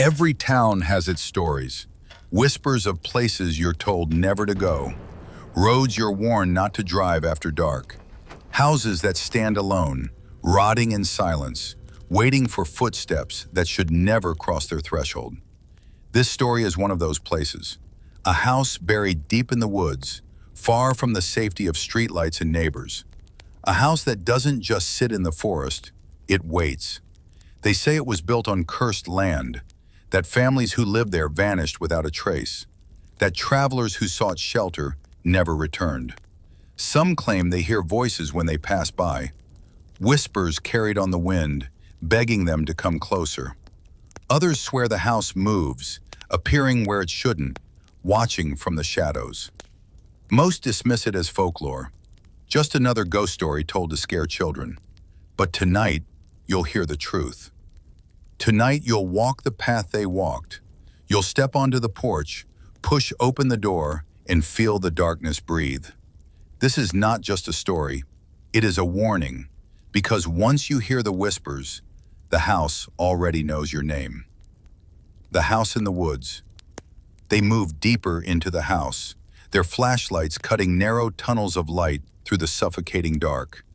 Every town has its stories. Whispers of places you're told never to go. Roads you're warned not to drive after dark. Houses that stand alone, rotting in silence, waiting for footsteps that should never cross their threshold. This story is one of those places. A house buried deep in the woods, far from the safety of streetlights and neighbors. A house that doesn't just sit in the forest, it waits. They say it was built on cursed land, that families who lived there vanished without a trace, that travelers who sought shelter never returned. Some claim they hear voices when they pass by, whispers carried on the wind, begging them to come closer. Others swear the house moves, appearing where it shouldn't, watching from the shadows. Most dismiss it as folklore, just another ghost story told to scare children. But tonight, you'll hear the truth. Tonight, you'll walk the path they walked. You'll step onto the porch, push open the door, and feel the darkness breathe. This is not just a story, it is a warning, because once you hear the whispers, the house already knows your name. The house in the woods. They move deeper into the house, their flashlights cutting narrow tunnels of light through the suffocating dark.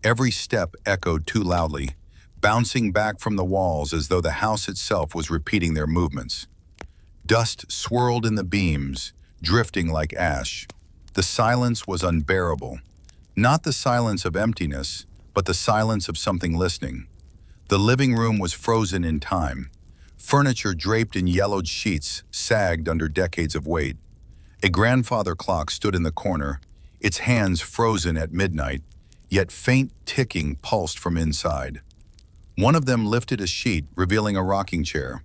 Every step echoed too loudly, bouncing back from the walls as though the house itself was repeating their movements. Dust swirled in the beams, drifting like ash. The silence was unbearable. Not the silence of emptiness, but the silence of something listening. The living room was frozen in time. Furniture draped in yellowed sheets sagged under decades of weight. A grandfather clock stood in the corner, its hands frozen at midnight, yet faint ticking pulsed from inside. One of them lifted a sheet, revealing a rocking chair.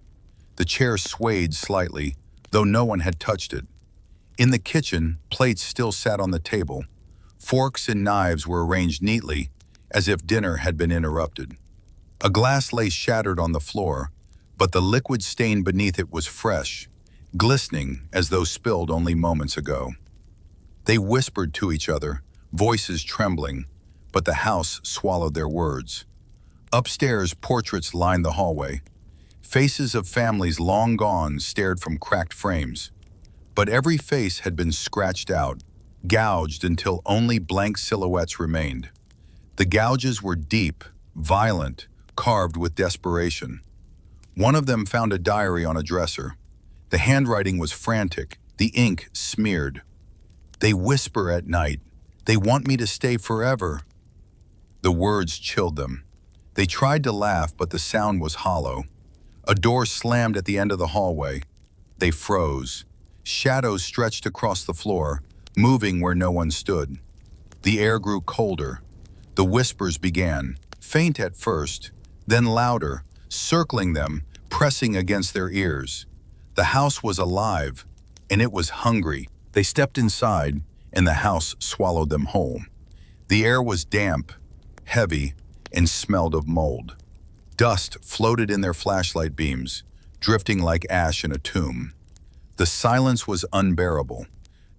The chair swayed slightly, though no one had touched it. In the kitchen, plates still sat on the table. Forks and knives were arranged neatly, as if dinner had been interrupted. A glass lay shattered on the floor, but the liquid stain beneath it was fresh, glistening as though spilled only moments ago. They whispered to each other, voices trembling, but the house swallowed their words. Upstairs, portraits lined the hallway. Faces of families long gone stared from cracked frames. But every face had been scratched out, gouged until only blank silhouettes remained. The gouges were deep, violent, carved with desperation. One of them found a diary on a dresser. The handwriting was frantic, the ink smeared. "They whisper at night. They want me to stay forever." The words chilled them. They tried to laugh, but the sound was hollow. A door slammed at the end of the hallway. They froze. Shadows stretched across the floor, moving where no one stood. The air grew colder. The whispers began, faint at first, then louder, circling them, pressing against their ears. The house was alive, and it was hungry. They stepped inside, and the house swallowed them whole. The air was damp, heavy, and smelled of mold. Dust floated in their flashlight beams, drifting like ash in a tomb. The silence was unbearable.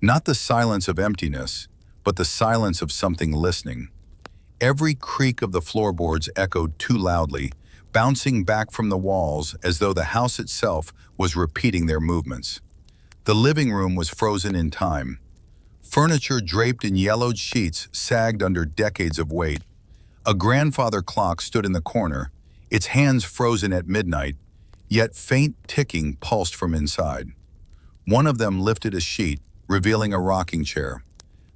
Not the silence of emptiness, but the silence of something listening. Every creak of the floorboards echoed too loudly, bouncing back from the walls as though the house itself was repeating their movements. The living room was frozen in time. Furniture draped in yellowed sheets sagged under decades of weight. A grandfather clock stood in the corner, its hands frozen at midnight, yet faint ticking pulsed from inside. One of them lifted a sheet, revealing a rocking chair.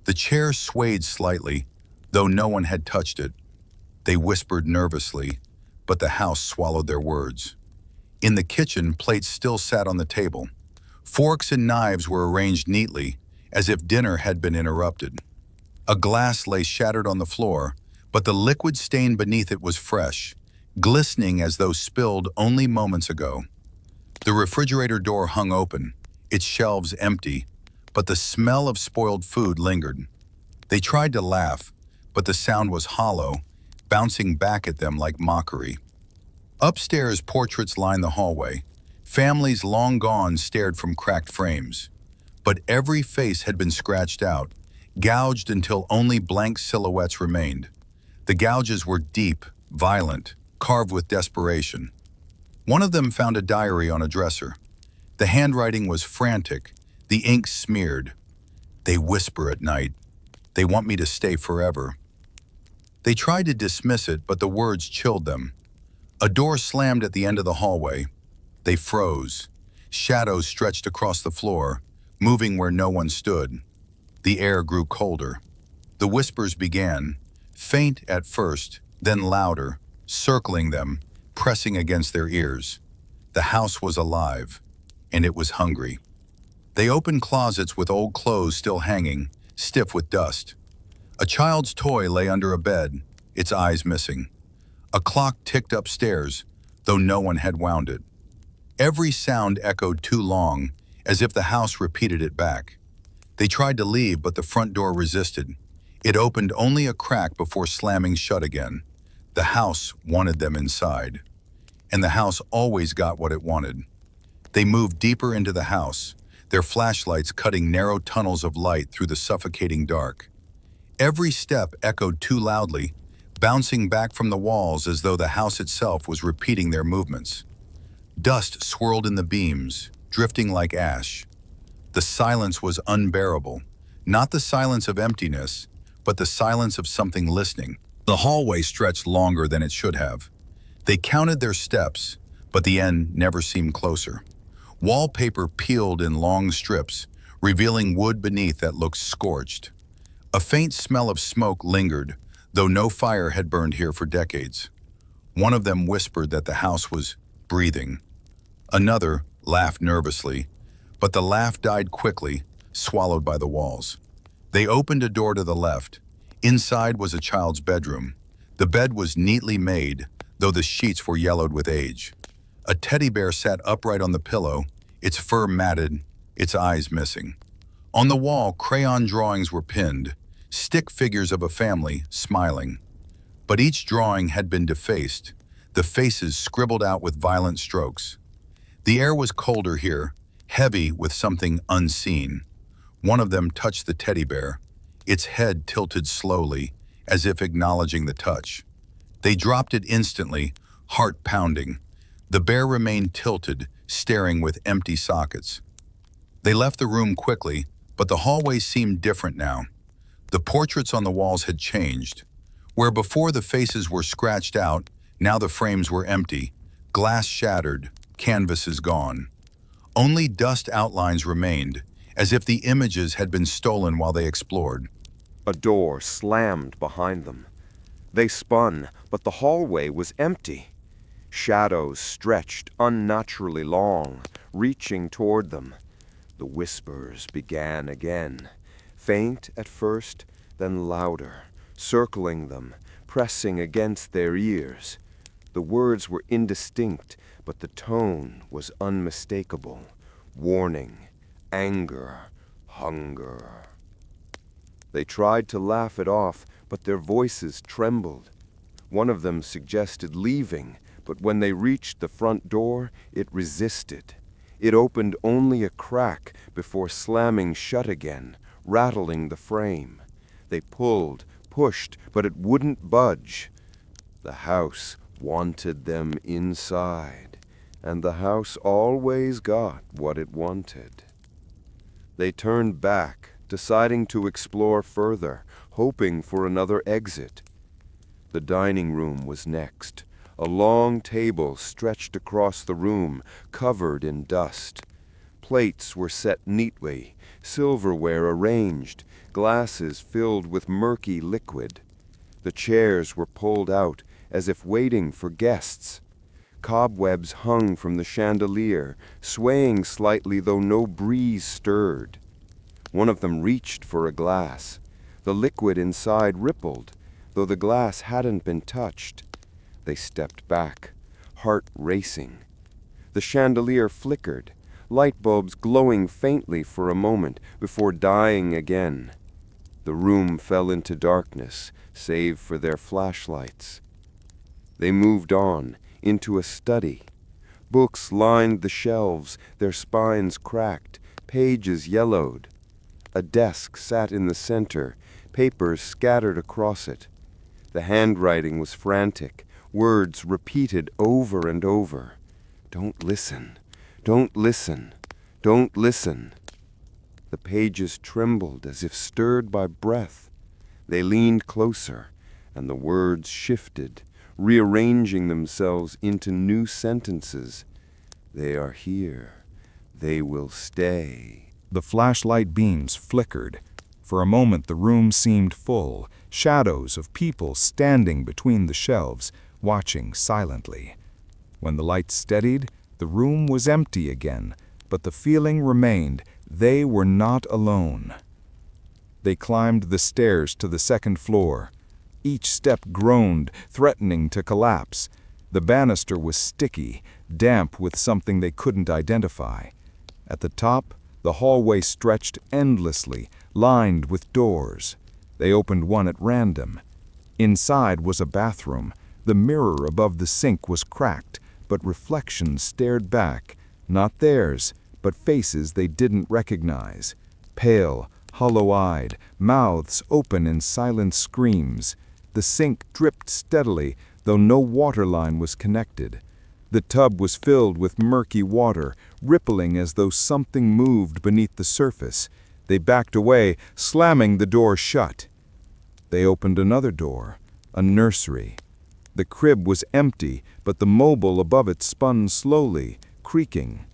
The chair swayed slightly, though no one had touched it. They whispered nervously, but the house swallowed their words. In the kitchen, plates still sat on the table. Forks and knives were arranged neatly, as if dinner had been interrupted. A glass lay shattered on the floor, but the liquid stain beneath it was fresh, glistening as though spilled only moments ago. The refrigerator door hung open, its shelves empty, but the smell of spoiled food lingered. They tried to laugh, but the sound was hollow, bouncing back at them like mockery. Upstairs, portraits lined the hallway. Families long gone stared from cracked frames. But every face had been scratched out, gouged until only blank silhouettes remained. The gouges were deep, violent, carved with desperation. One of them found a diary on a dresser. The handwriting was frantic, the ink smeared. They whisper at night. They want me to stay forever. They tried to dismiss it, but the words chilled them. A door slammed at the end of the hallway. They froze. Shadows stretched across the floor, moving where no one stood. The air grew colder. The whispers began, faint at first, then louder, circling them, pressing against their ears. The house was alive, and it was hungry. They opened closets with old clothes still hanging, stiff with dust. A child's toy lay under a bed, its eyes missing. A clock ticked upstairs, though no one had wound it. Every sound echoed too long, as if the house repeated it back. They tried to leave, but the front door resisted. It opened only a crack before slamming shut again. The house wanted them inside. And the house always got what it wanted. They moved deeper into the house, their flashlights cutting narrow tunnels of light through the suffocating dark. Every step echoed too loudly, bouncing back from the walls as though the house itself was repeating their movements. Dust swirled in the beams, drifting like ash. The silence was unbearable, not the silence of emptiness, but the silence of something listening. The hallway stretched longer than it should have. They counted their steps, but the end never seemed closer. Wallpaper peeled in long strips, revealing wood beneath that looked scorched. A faint smell of smoke lingered, though no fire had burned here for decades. One of them whispered that the house was breathing. Another laughed nervously, but the laugh died quickly, swallowed by the walls. They opened a door to the left. Inside was a child's bedroom. The bed was neatly made, though the sheets were yellowed with age. A teddy bear sat upright on the pillow, its fur matted, its eyes missing. On the wall, crayon drawings were pinned, stick figures of a family, smiling. But each drawing had been defaced, the faces scribbled out with violent strokes. The air was colder here, heavy with something unseen. One of them touched the teddy bear. Its head tilted slowly, as if acknowledging the touch. They dropped it instantly, heart pounding. The bear remained tilted, staring with empty sockets. They left the room quickly, but the hallway seemed different now. The portraits on the walls had changed. Where before the faces were scratched out, now the frames were empty, glass shattered, canvases gone. Only dust outlines remained, as if the images had been stolen while they explored. A door slammed behind them. They spun, but the hallway was empty. Shadows stretched unnaturally long, reaching toward them. The whispers began again, faint at first, then louder, circling them, pressing against their ears. The words were indistinct, but the tone was unmistakable. Warning, anger, hunger. They tried to laugh it off, but their voices trembled. One of them suggested leaving, but when they reached the front door, it resisted. It opened only a crack before slamming shut again, rattling the frame. They pulled, pushed, but it wouldn't budge. The house wanted them inside, and the house always got what it wanted. They turned back, deciding to explore further, hoping for another exit. The dining room was next. A long table stretched across the room, covered in dust. Plates were set neatly, silverware arranged, glasses filled with murky liquid. The chairs were pulled out, as if waiting for guests. Cobwebs hung from the chandelier, swaying slightly though no breeze stirred. One of them reached for a glass. The liquid inside rippled, though the glass hadn't been touched. They stepped back, heart racing. The chandelier flickered, light bulbs glowing faintly for a moment before dying again. The room fell into darkness, save for their flashlights. They moved on, into a study. Books lined the shelves, their spines cracked, pages yellowed. A desk sat in the center, papers scattered across it. The handwriting was frantic, words repeated over and over. Don't listen. Don't listen. Don't listen. The pages trembled as if stirred by breath. They leaned closer, and the words shifted, rearranging themselves into new sentences. They are here. They will stay. The flashlight beams flickered. For a moment the room seemed full, shadows of people standing between the shelves, watching silently. When the light steadied, the room was empty again, but the feeling remained they were not alone. They climbed the stairs to the second floor. Each step groaned, threatening to collapse. The banister was sticky, damp with something they couldn't identify. At the top, the hallway stretched endlessly, lined with doors. They opened one at random. Inside was a bathroom. The mirror above the sink was cracked, but reflections stared back, not theirs, but faces they didn't recognize. Pale, hollow-eyed, mouths open in silent screams. The sink dripped steadily, though no water line was connected. The tub was filled with murky water, rippling as though something moved beneath the surface. They backed away, slamming the door shut. They opened another door, a nursery. The crib was empty, but the mobile above it spun slowly, creaking.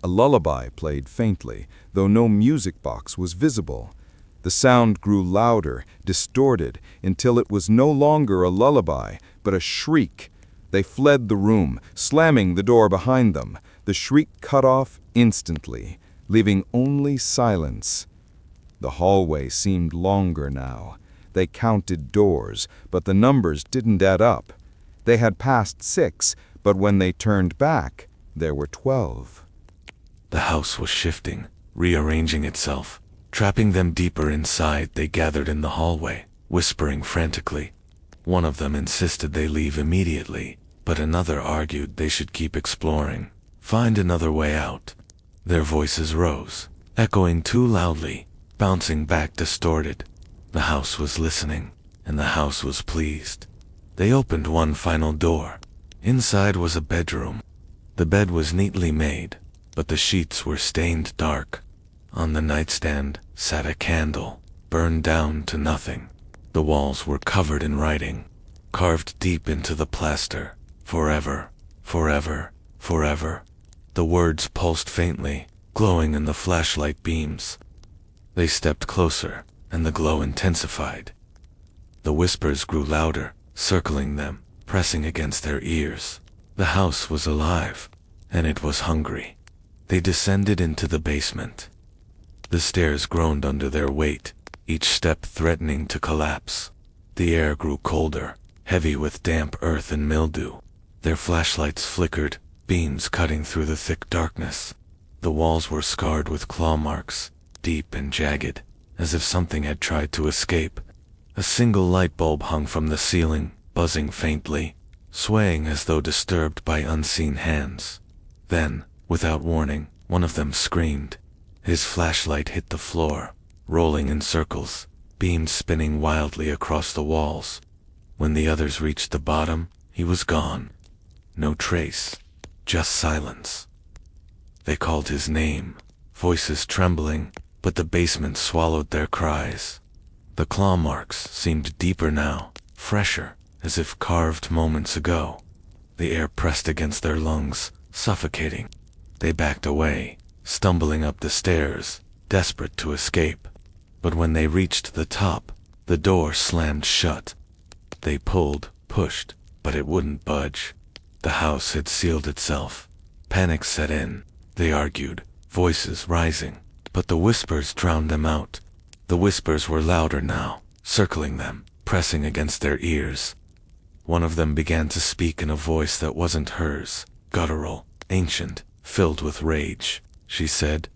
A lullaby played faintly, though no music box was visible. The sound grew louder, distorted, until it was no longer a lullaby, but a shriek. They fled the room, slamming the door behind them. The shriek cut off instantly, leaving only silence. The hallway seemed longer now. They counted doors, but the numbers didn't add up. They had passed 6, but when they turned back, there were 12. The house was shifting, rearranging itself. Trapping them deeper inside, they gathered in the hallway, whispering frantically. One of them insisted they leave immediately, but another argued they should keep exploring, find another way out. Their voices rose, echoing too loudly, bouncing back distorted. The house was listening, and the house was pleased. They opened one final door. Inside was a bedroom. The bed was neatly made, but the sheets were stained dark. On the nightstand sat a candle, burned down to nothing. The walls were covered in writing, carved deep into the plaster. Forever, forever, forever. The words pulsed faintly, glowing in the flashlight beams. They stepped closer, and the glow intensified. The whispers grew louder, circling them, pressing against their ears. The house was alive, and it was hungry. They descended into the basement. The stairs groaned under their weight, each step threatening to collapse. The air grew colder, heavy with damp earth and mildew. Their flashlights flickered, beams cutting through the thick darkness. The walls were scarred with claw marks, deep and jagged, as if something had tried to escape. A single light bulb hung from the ceiling, buzzing faintly, swaying as though disturbed by unseen hands. Then, without warning, one of them screamed. His flashlight hit the floor, rolling in circles, beams spinning wildly across the walls. When the others reached the bottom, he was gone. No trace, just silence. They called his name, voices trembling, but the basement swallowed their cries. The claw marks seemed deeper now, fresher, as if carved moments ago. The air pressed against their lungs, suffocating. They backed away, stumbling up the stairs, desperate to escape. But when they reached the top, the door slammed shut. They pulled, pushed, but it wouldn't budge. The house had sealed itself. Panic set in. They argued, voices rising, but the whispers drowned them out. The whispers were louder now, circling them, pressing against their ears. One of them began to speak in a voice that wasn't hers, guttural, ancient, filled with rage. She said,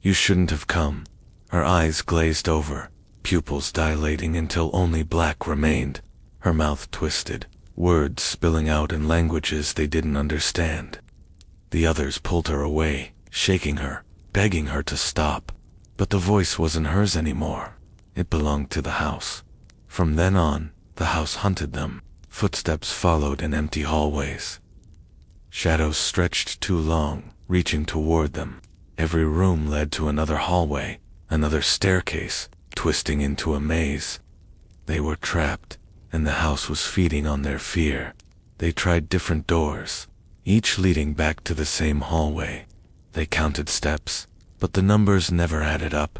"You shouldn't have come." Her eyes glazed over, pupils dilating until only black remained. Her mouth twisted, words spilling out in languages they didn't understand. The others pulled her away, shaking her, begging her to stop. But the voice wasn't hers anymore. It belonged to the house. From then on, the house hunted them. Footsteps followed in empty hallways. Shadows stretched too long, reaching toward them. Every room led to another hallway, another staircase, twisting into a maze. They were trapped, and the house was feeding on their fear. They tried different doors, each leading back to the same hallway. They counted steps, but the numbers never added up.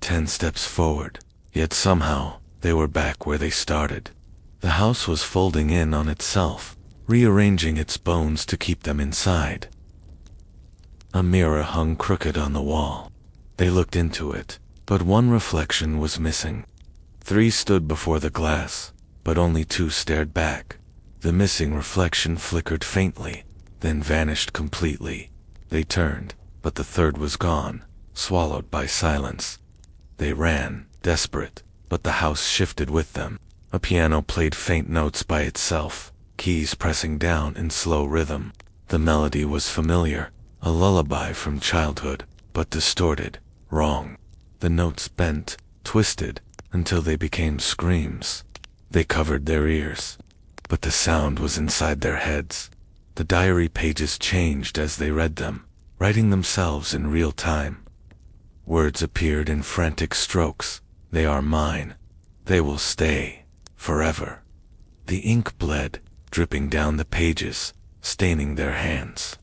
10 steps forward, yet somehow they were back where they started. The house was folding in on itself, rearranging its bones to keep them inside. A mirror hung crooked on the wall. They looked into it, but one reflection was missing. 3 stood before the glass, but only 2 stared back. The missing reflection flickered faintly, then vanished completely. They turned, but the third was gone, swallowed by silence. They ran, desperate, but the house shifted with them. A piano played faint notes by itself, keys pressing down in slow rhythm. The melody was familiar, a lullaby from childhood, but distorted, wrong. The notes bent, twisted, until they became screams. They covered their ears, but the sound was inside their heads. The diary pages changed as they read them, writing themselves in real time. Words appeared in frantic strokes. They are mine. They will stay, forever. The ink bled, dripping down the pages, staining their hands.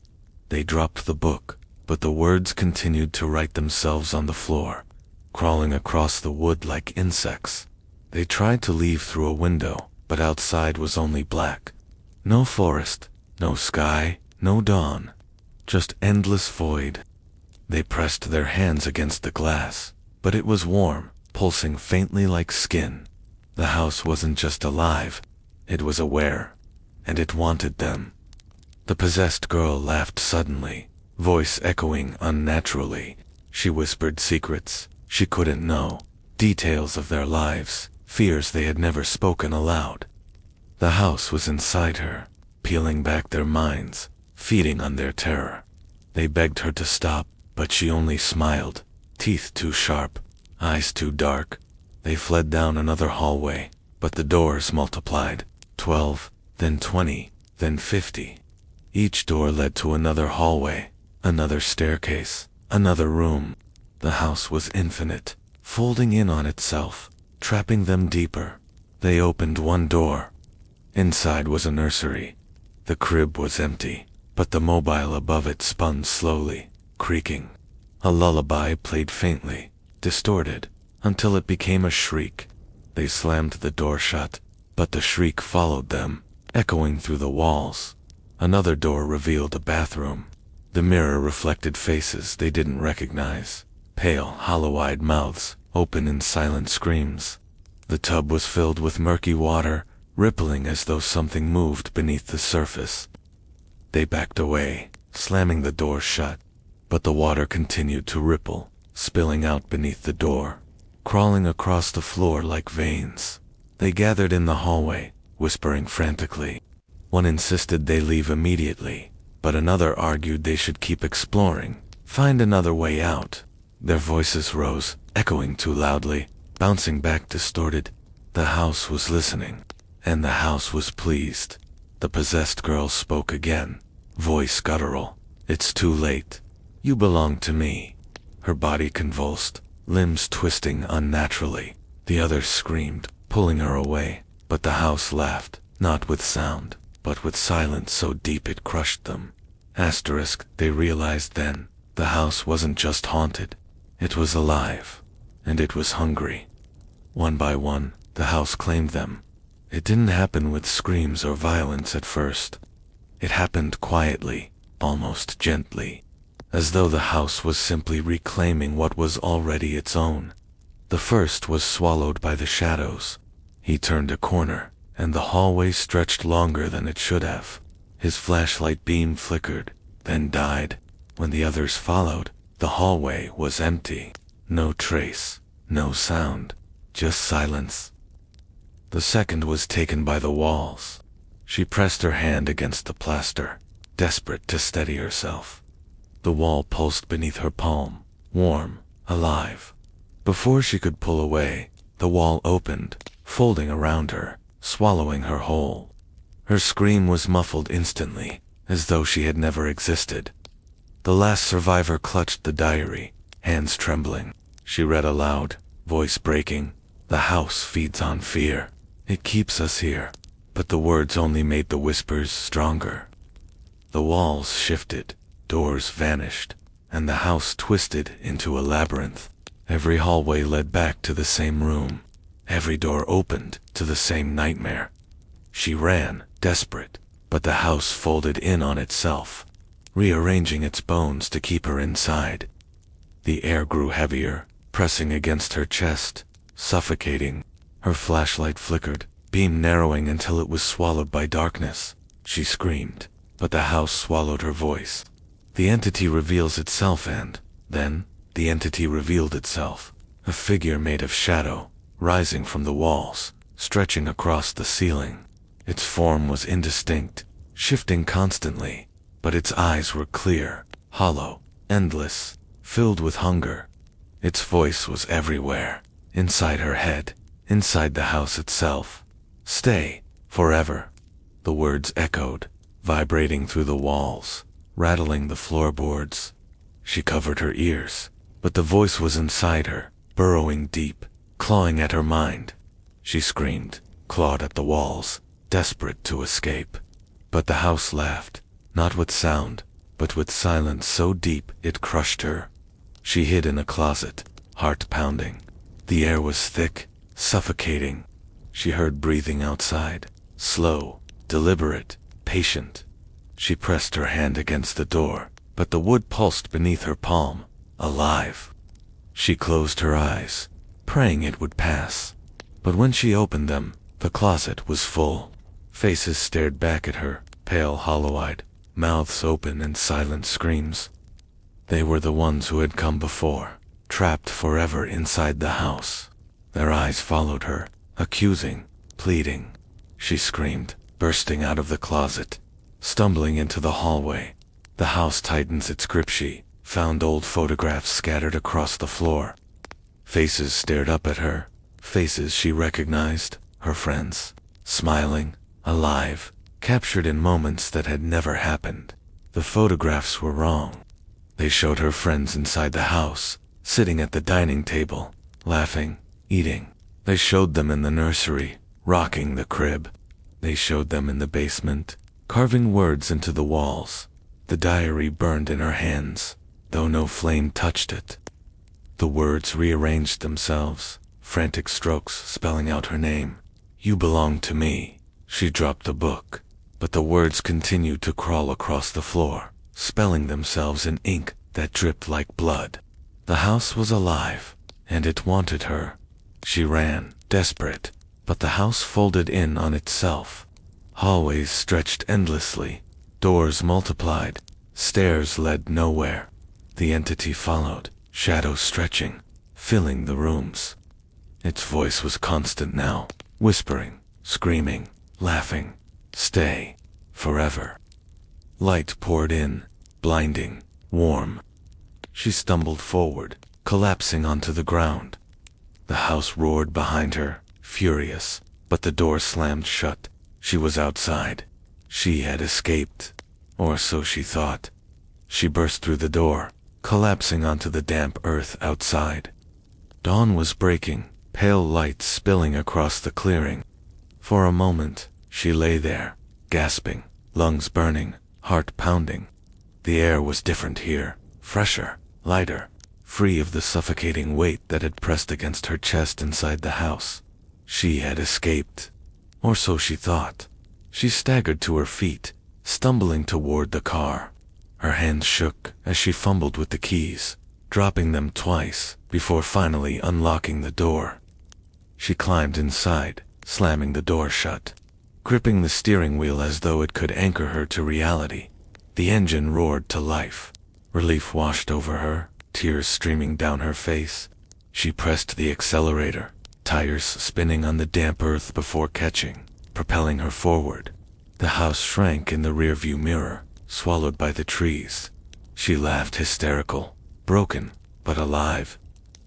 They dropped the book, but the words continued to write themselves on the floor, crawling across the wood like insects. They tried to leave through a window, but outside was only black. No forest, no sky, no dawn, just endless void. They pressed their hands against the glass, but it was warm, pulsing faintly like skin. The house wasn't just alive, it was aware, and it wanted them. The possessed girl laughed suddenly, voice echoing unnaturally. She whispered secrets she couldn't know, details of their lives, fears they had never spoken aloud. The house was inside her, peeling back their minds, feeding on their terror. They begged her to stop, but she only smiled, teeth too sharp, eyes too dark. They fled down another hallway, but the doors multiplied, 12, then 20, then 50. Each door led to another hallway, another staircase, another room. The house was infinite, folding in on itself, trapping them deeper. They opened one door. Inside was a nursery. The crib was empty, but the mobile above it spun slowly, creaking. A lullaby played faintly, distorted, until it became a shriek. They slammed the door shut, but the shriek followed them, echoing through the walls. Another door revealed a bathroom. The mirror reflected faces they didn't recognize, pale, hollow-eyed mouths, open in silent screams. The tub was filled with murky water, rippling as though something moved beneath the surface. They backed away, slamming the door shut, but the water continued to ripple, spilling out beneath the door, crawling across the floor like veins. They gathered in the hallway, whispering frantically. One insisted they leave immediately, but another argued they should keep exploring, find another way out. Their voices rose, echoing too loudly, bouncing back distorted. The house was listening, and the house was pleased. The possessed girl spoke again, voice guttural. "It's too late. You belong to me." Her body convulsed, limbs twisting unnaturally. The others screamed, pulling her away, but the house laughed, not with sound, but with silence so deep it crushed them. Asterisk, they realized then, the house wasn't just haunted. It was alive, and it was hungry. One by one, the house claimed them. It didn't happen with screams or violence at first. It happened quietly, almost gently, as though the house was simply reclaiming what was already its own. The first was swallowed by the shadows. He turned a corner, and the hallway stretched longer than it should have. His flashlight beam flickered, then died. When the others followed, the hallway was empty. No trace, no sound, just silence. The second was taken by the walls. She pressed her hand against the plaster, desperate to steady herself. The wall pulsed beneath her palm, warm, alive. Before she could pull away, the wall opened, folding around her, swallowing her whole. Her scream was muffled instantly, as though she had never existed. The last survivor clutched the diary, hands trembling. She read aloud, voice breaking. "The house feeds on fear. It keeps us here." But the words only made the whispers stronger. The walls shifted, doors vanished, and the house twisted into a labyrinth. Every hallway led back to the same room. Every door opened to the same nightmare. She ran, desperate, but the house folded in on itself, rearranging its bones to keep her inside. The air grew heavier, pressing against her chest, suffocating. Her flashlight flickered, beam narrowing until it was swallowed by darkness. She screamed, but the house swallowed her voice. The entity reveals itself, and then the entity revealed itself. A figure made of shadow, rising from the walls, stretching across the ceiling. Its form was indistinct, shifting constantly, but its eyes were clear, hollow, endless, filled with hunger. Its voice was everywhere, inside her head, inside the house itself. "Stay, forever." The words echoed, vibrating through the walls, rattling the floorboards. She covered her ears, but the voice was inside her, burrowing deep, clawing at her mind. She screamed, clawed at the walls, desperate to escape. But the house laughed, not with sound, but with silence so deep it crushed her. She hid in a closet, heart pounding. The air was thick, suffocating. She heard breathing outside, slow, deliberate, patient. She pressed her hand against the door, but the wood pulsed beneath her palm, alive. She closed her eyes, praying it would pass. But when she opened them, the closet was full. Faces stared back at her, pale, hollow-eyed, mouths open in silent screams. They were the ones who had come before, trapped forever inside the house. Their eyes followed her, accusing, pleading. She screamed, bursting out of the closet, stumbling into the hallway. The house tightens its grip. She found old photographs scattered across the floor. Faces stared up at her, faces she recognized, her friends, smiling, alive, captured in moments that had never happened. The photographs were wrong. They showed her friends inside the house, sitting at the dining table, laughing, eating. They showed them in the nursery, rocking the crib. They showed them in the basement, carving words into the walls. The diary burned in her hands, though no flame touched it. The words rearranged themselves, frantic strokes spelling out her name. "You belong to me." She dropped the book, but the words continued to crawl across the floor, spelling themselves in ink that dripped like blood. The house was alive, and it wanted her. She ran, desperate, but the house folded in on itself. Hallways stretched endlessly, doors multiplied, stairs led nowhere. The entity followed, shadows stretching, filling the rooms. Its voice was constant now, whispering, screaming, laughing. "Stay, forever." Light poured in, blinding, warm. She stumbled forward, collapsing onto the ground. The house roared behind her, furious, but the door slammed shut. She was outside. She had escaped, or so she thought. She burst through the door, collapsing onto the damp earth outside. Dawn was breaking, pale light spilling across the clearing. For a moment, she lay there, gasping, lungs burning, heart pounding. The air was different here, fresher, lighter, free of the suffocating weight that had pressed against her chest inside the house. She had escaped, or so she thought. She staggered to her feet, stumbling toward the car. Her hands shook as she fumbled with the keys, dropping them twice before finally unlocking the door. She climbed inside, slamming the door shut, gripping the steering wheel as though it could anchor her to reality. The engine roared to life. Relief washed over her, tears streaming down her face. She pressed the accelerator, tires spinning on the damp earth before catching, propelling her forward. The house shrank in the rearview mirror, swallowed by the trees. She laughed, hysterical, broken, but alive.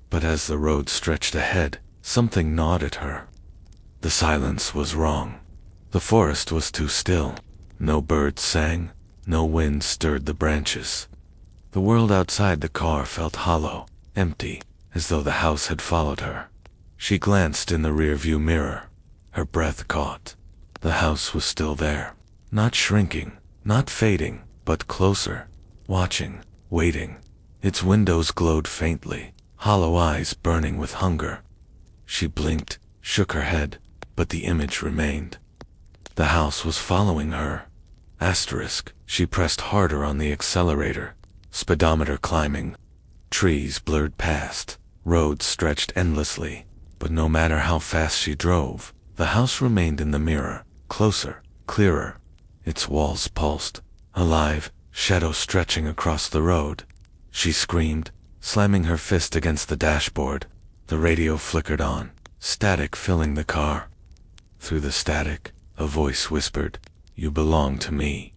But as the road stretched ahead, something gnawed at her. The silence was wrong. The forest was too still. No birds sang, No wind stirred the branches. The world outside the car felt hollow, empty, as though the house had followed her. She glanced in the rearview mirror. Her breath caught. The house was still there. Not shrinking, not fading, but closer. Watching, waiting. Its windows glowed faintly, hollow eyes burning with hunger. She blinked, shook her head, but the image remained. The house was following her. Asterisk, she pressed harder on the accelerator, speedometer climbing. Trees blurred past, roads stretched endlessly, but no matter how fast she drove, the house remained in the mirror, closer, clearer. Its walls pulsed, alive, shadows stretching across the road. She screamed, slamming her fist against the dashboard. The radio flickered on, static filling the car. Through the static, a voice whispered, "You belong to me."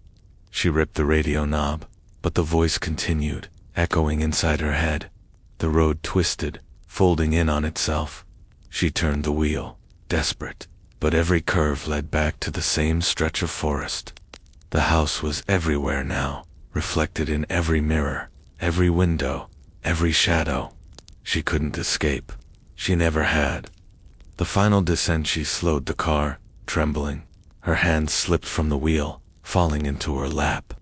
She ripped the radio knob, but the voice continued, echoing inside her head. The road twisted, folding in on itself. She turned the wheel, desperate, but every curve led back to the same stretch of forest. The house was everywhere now, reflected in every mirror, every window, every shadow. She couldn't escape. She never had. The final descent, she slowed the car, trembling. Her hands slipped from the wheel, falling into her lap.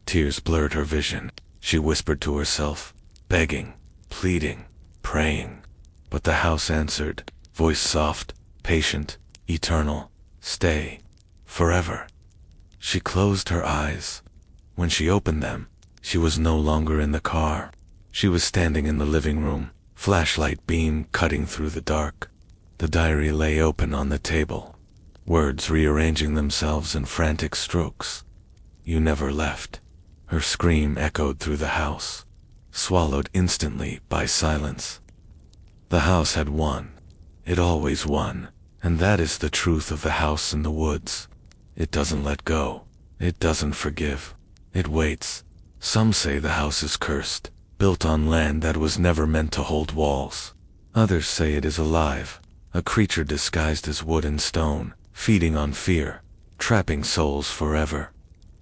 Tears blurred her vision. She whispered to herself, begging, pleading, praying. But the house answered, voice soft, patient, eternal, stay, forever. She closed her eyes. When she opened them, she was no longer in the car. She was standing in the living room, flashlight beam cutting through the dark. The diary lay open on the table, words rearranging themselves in frantic strokes. You never left. Her scream echoed through the house, swallowed instantly by silence. The house had won. It always won, and that is the truth of the house in the woods. It doesn't let go. It doesn't forgive. It waits. Some say the house is cursed, built on land that was never meant to hold walls. Others say it is alive, a creature disguised as wood and stone, feeding on fear, trapping souls forever.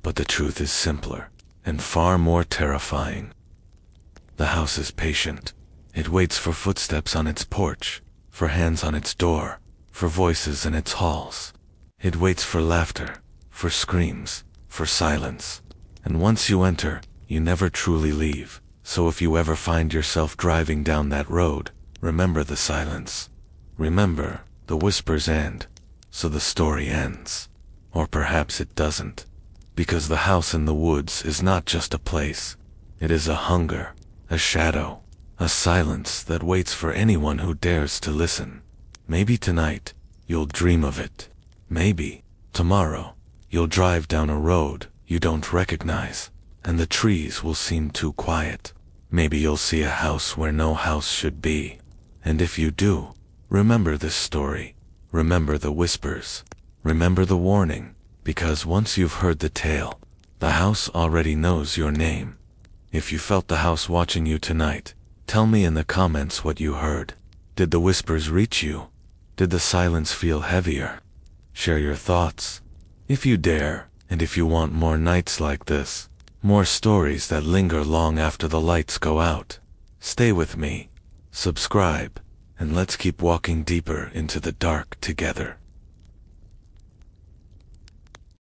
But the truth is simpler, and far more terrifying. The house is patient. It waits for footsteps on its porch, for hands on its door, for voices in its halls. It waits for laughter, for screams, for silence. And once you enter, you never truly leave. So if you ever find yourself driving down that road, remember the silence. Remember, the whispers end, so the story ends. Or perhaps it doesn't. Because the house in the woods is not just a place. It is a hunger, a shadow, a silence that waits for anyone who dares to listen. Maybe tonight, you'll dream of it. Maybe, tomorrow, you'll drive down a road you don't recognize, and the trees will seem too quiet. Maybe you'll see a house where no house should be. And if you do, remember this story. Remember the whispers. Remember the warning, because once you've heard the tale, the house already knows your name. If you felt the house watching you tonight, tell me in the comments what you heard. Did the whispers reach you? Did the silence feel heavier? Share your thoughts. If you dare, and if you want more nights like this, more stories that linger long after the lights go out, stay with me, subscribe, and let's keep walking deeper into the dark together.